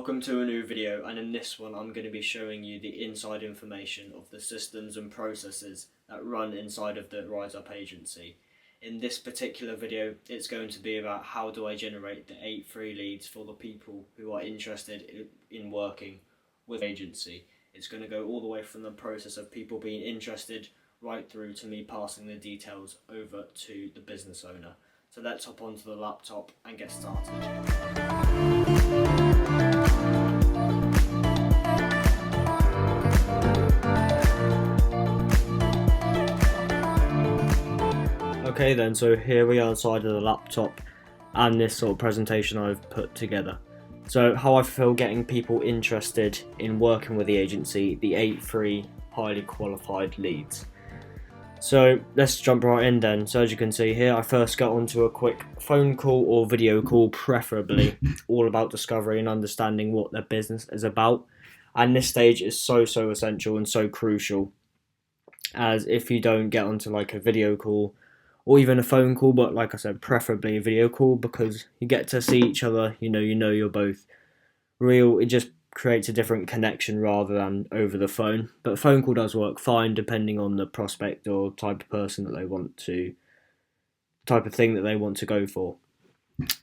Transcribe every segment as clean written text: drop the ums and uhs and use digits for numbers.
welcome to a new video, and in this one I'm going to be showing you the inside information of the systems and processes that run inside of the Rise Up agency. In this particular video it's going to be about how do I generate the 8 free leads for the people who are interested in working with agency. It's going to go all the way from the process of people being interested right through to me passing the details over to the business owner. So let's hop onto the laptop and get started. Okay then, so here we are inside of the laptop and this sort of presentation I've put together. So how I feel getting people interested in working with the agency, the 8 free highly qualified leads. So let's jump right in then. So as you can see here, I first got onto a quick phone call or video call, preferably, all about discovery and understanding what their business is about. And this stage is so essential and so crucial, as if you don't get onto like a video call or even a phone call, but like I said, preferably a video call, because you get to see each other, you know you're both real. It just creates a different connection rather than over the phone. But a phone call does work fine depending on the prospect or type of person that they want to, type of thing that they want to go for.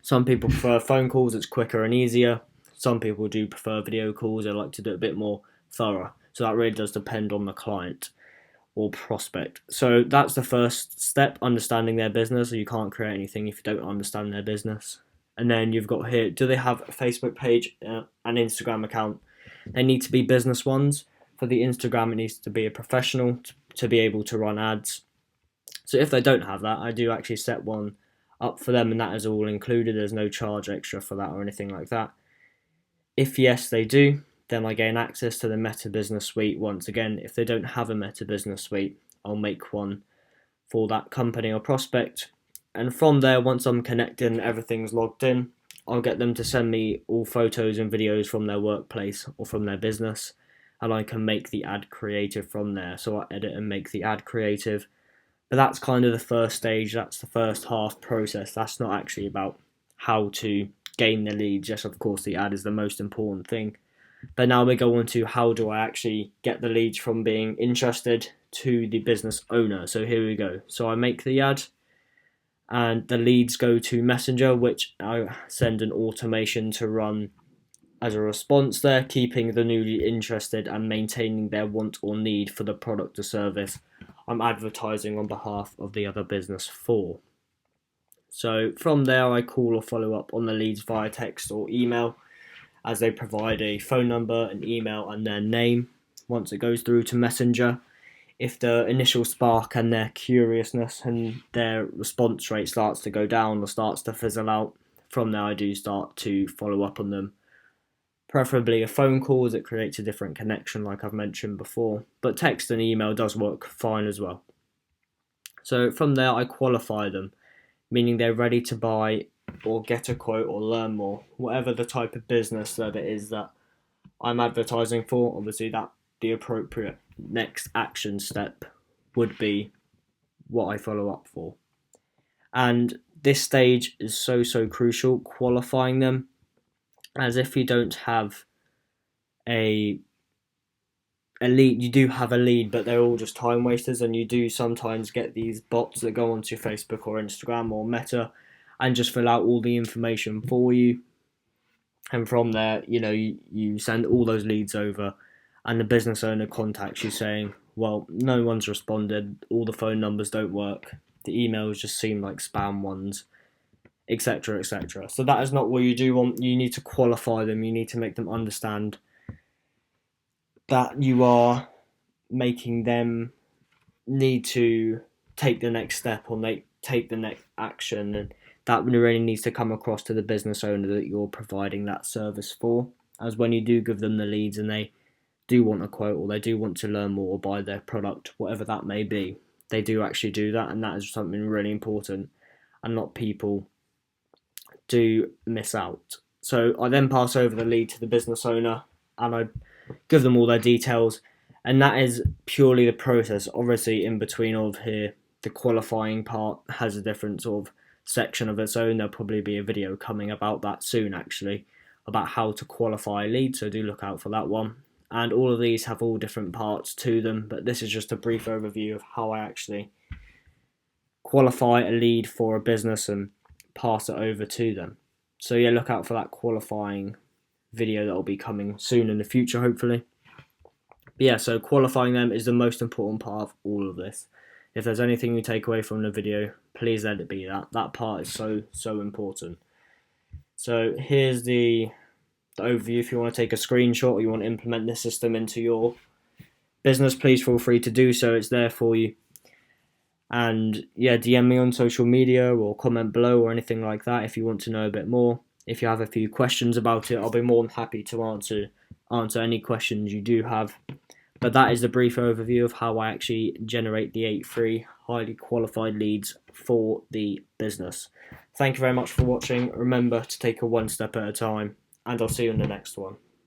Some people prefer phone calls, it's quicker and easier. Some people do prefer video calls, they like to do it a bit more thorough. So that really does depend on the client or prospect. So that's the first step, understanding their business. So you can't create anything if you don't understand their business. And then you've got here, do they have a Facebook page, an Instagram account? They need to be business ones. For the Instagram, it needs to be a professional to be able to run ads. So if they don't have that, I do actually set one up for them, and that is all included. There's no charge extra for that or anything like that. If yes, they do, then I gain access to the Meta Business Suite. Once again, if they don't have a Meta Business Suite, I'll make one for that company or prospect. And from there, once I'm connected and everything's logged in, I'll get them to send me all photos and videos from their workplace or from their business, and I can make the ad creative from there. So I edit and make the ad creative. But that's kind of the first stage, that's the first half process. That's not actually about how to gain the leads. Yes, of course, the ad is the most important thing. But now we go on to how do I actually get the leads from being interested to the business owner. So here we go. So I make the ad, and the leads go to Messenger, which I send an automation to run as a response there, keeping the newly interested and maintaining their want or need for the product or service I'm advertising on behalf of the other business for. So from there, I call or follow up on the leads via text or email, as they provide a phone number, an email, and their name. Once it goes through to Messenger, if the initial spark and their curiousness and their response rate starts to go down or starts to fizzle out, from there I do start to follow up on them. Preferably a phone call, as it creates a different connection like I've mentioned before, but text and email does work fine as well. So from there I qualify them, meaning they're ready to buy or get a quote or learn more, whatever the type of business that it is that I'm advertising for. Obviously that the appropriate next action step would be what I follow up for. And this stage is so crucial, qualifying them, as if you don't have a lead, you do have a lead, but they're all just time wasters, and you do sometimes get these bots that go onto Facebook or Instagram or Meta and just fill out all the information for you. And from there, you send all those leads over, and the business owner contacts you saying, well, no one's responded, all the phone numbers don't work, the emails just seem like spam ones, etc. So that is not what you do want. You need to qualify them, you need to make them understand that you are making them need to take the next step or take the next action, and that really needs to come across to the business owner that you're providing that service for. As when you do give them the leads and they do want a quote or they do want to learn more or buy their product, whatever that may be, they do actually do that, and that is something really important, and not people do miss out. So I then pass over the lead to the business owner and I give them all their details, and that is purely the process. Obviously in between of here, the qualifying part has a different sort of section of its own. There'll probably be a video coming about that soon actually, about how to qualify a lead, so do look out for that one. And all of these have all different parts to them, but this is just a brief overview of how I actually qualify a lead for a business and pass it over to them. So yeah, look out for that qualifying video that will be coming soon in the future, hopefully. But yeah, so qualifying them is the most important part of all of this. If there's anything you take away from the video, please let it be that. That part is so important. So here's the overview. If you want to take a screenshot or you want to implement this system into your business, please feel free to do so. It's there for you. And yeah, DM me on social media or comment below or anything like that if you want to know a bit more. If you have a few questions about it, I'll be more than happy to answer any questions you do have. But that is the brief overview of how I actually generate the 8 free highly qualified leads for the business. Thank you very much for watching. Remember to take it one step at a time, and I'll see you in the next one.